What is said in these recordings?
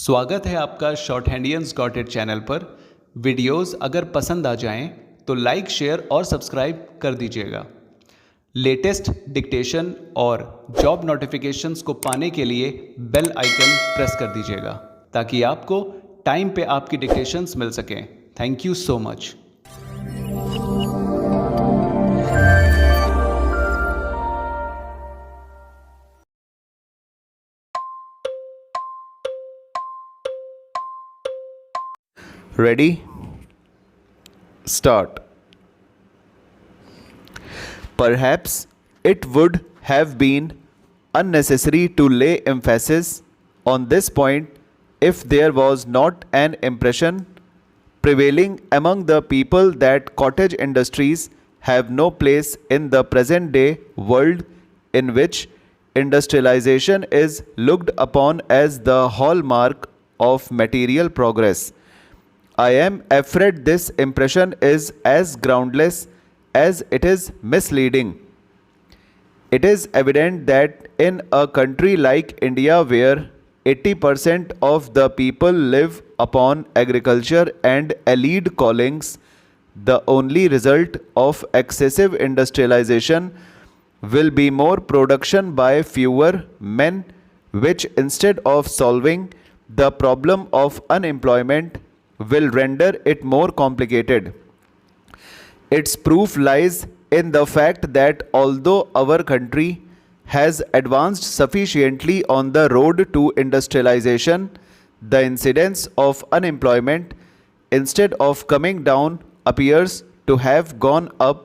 स्वागत है आपका शॉर्ट हैंडियंस गॉट इट चैनल पर। वीडियोस अगर पसंद आ जाएं तो लाइक, शेयर और सब्सक्राइब कर दीजिएगा। लेटेस्ट डिक्टेशन और जॉब नोटिफिकेशंस को पाने के लिए बेल आइकन प्रेस कर दीजिएगा ताकि आपको टाइम पे आपकी डिक्टेशंस मिल सकें। Thank you so much. Ready? Start. Perhaps it would have been unnecessary to lay emphasis on this point if there was not an impression prevailing among the people that cottage industries have no place in the present day world in which industrialization is looked upon as the hallmark of material progress. I am afraid this impression is as groundless as it is misleading. It is evident that in a country like India, where 80% of the people live upon agriculture and allied callings, the only result of excessive industrialization will be more production by fewer men, which instead of solving the problem of unemployment will render it more complicated. Its proof lies in the fact that although our country has advanced sufficiently on the road to industrialization, the incidence of unemployment, instead of coming down, appears to have gone up.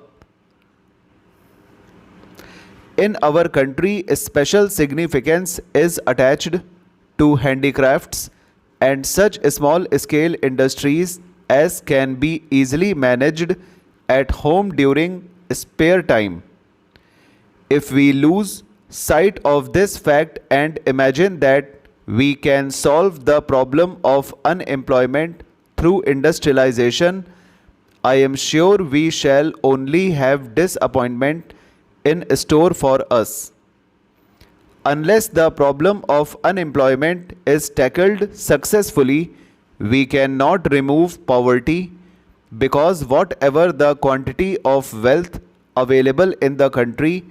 In our country, special significance is attached to handicrafts and such small scale industries as can be easily managed at home during spare time. If we lose sight of this fact and imagine that we can solve the problem of unemployment through industrialization, I am sure we shall only have disappointment in store for us. Unless the problem of unemployment is tackled successfully, we cannot remove poverty, because whatever the quantity of wealth available in the country,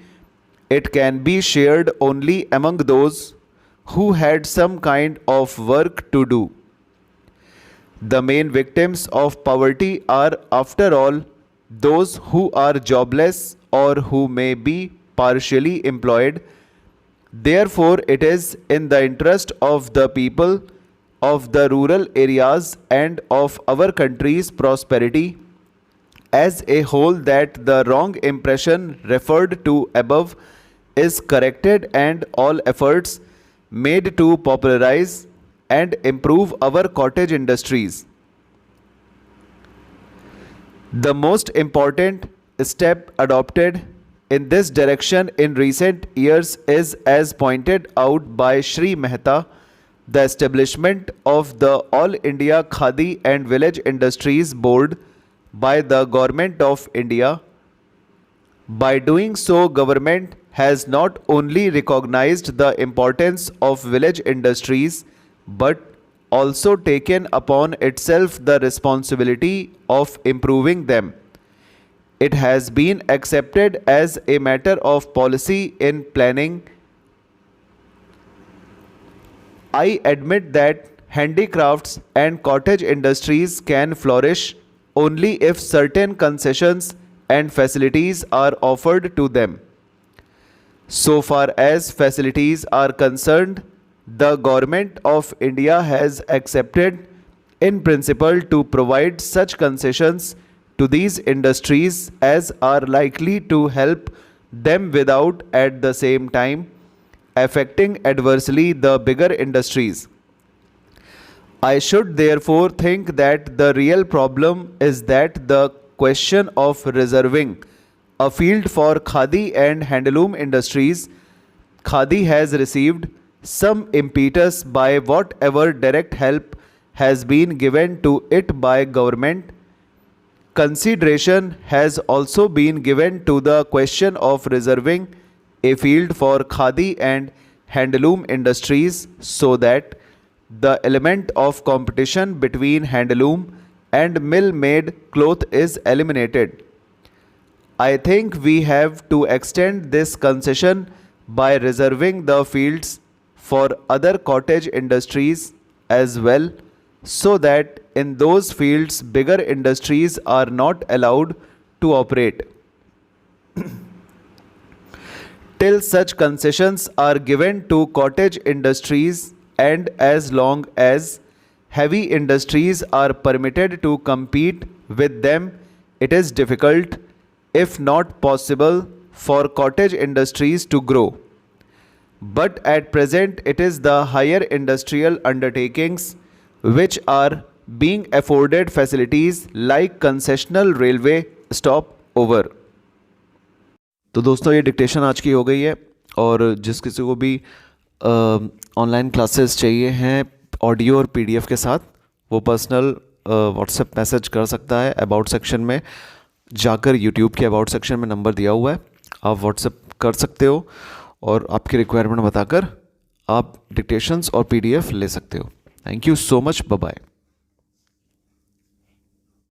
it can be shared only among those who had some kind of work to do. The main victims of poverty are, after all, those who are jobless or who may be partially employed. Therefore, it is in the interest of the people of the rural areas and of our country's prosperity as a whole that the wrong impression referred to above is corrected and all efforts made to popularize and improve our cottage industries. The most important step adopted in this direction in recent years is, as pointed out by Shri Mehta, the establishment of the All India Khadi and Village Industries Board by the Government of India. By doing so, government has not only recognized the importance of village industries but also taken upon itself the responsibility of improving them. It has been accepted as a matter of policy in planning. I admit that handicrafts and cottage industries can flourish only if certain concessions and facilities are offered to them. So far as facilities are concerned, the Government of India has accepted in principle to provide such concessions to these industries as are likely to help them without at the same time affecting adversely the bigger industries. I should therefore think that the real problem is that the question of reserving a field for Khadi and handloom industries. Khadi has received some impetus by whatever direct help has been given to it by government. Consideration has also been given to the question of reserving a field for Khadi and handloom industries so that the element of competition between handloom and mill-made cloth is eliminated. I think we have to extend this concession by reserving the fields for other cottage industries as well, so that in those fields bigger industries are not allowed to operate. Till such concessions are given to cottage industries, and as long as heavy industries are permitted to compete with them, it is difficult, if not possible, for cottage industries to grow. But at present, it is the higher industrial undertakings which are being afforded facilities like concessional railway stop over. तो दोस्तों ये dictation आज की हो गई है, और जिस किसी को भी ऑनलाइन क्लासेस चाहिए हैं ऑडियो और पीडीएफ के साथ, वो पर्सनल व्हाट्सएप मैसेज कर सकता है। अबाउट सेक्शन में जाकर यूट्यूब के अबाउट सेक्शन में नंबर दिया हुआ है, आप व्हाट्सएप कर सकते हो और आपकी रिक्वायरमेंट बताकर आप डिक्टेशंस और पीडीएफ ले सकते हो। Thank you so much, bye bye.